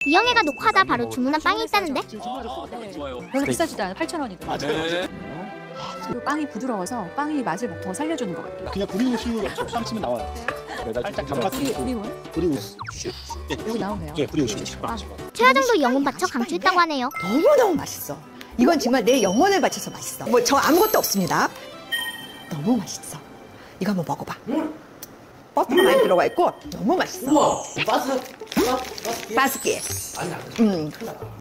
이영애가 녹화하다 바로 주문한 빵이 있다는데? 별로 비싸지도 않아. 8,000원이거든요. 네. 그리고 빵이 부드러워서 빵이 맛을 더 살려주는 것 같아요. 그냥 브리오슈 빵 치면 나와요. 살짝 감바스 브리오슈. 여기 나오네요. 네, 브리오슈. 최하정도 영혼 바쳐 강추했다고 하네요. 너무너무 맛있어. 이건 정말 내 영혼을 바쳐서 맛있어. 뭐 저 아무것도 없습니다. 너무 맛있어. 이거 한번 먹어봐. 버터가 많이 들어가 있고 너무 맛있어. 우와, 바스kie.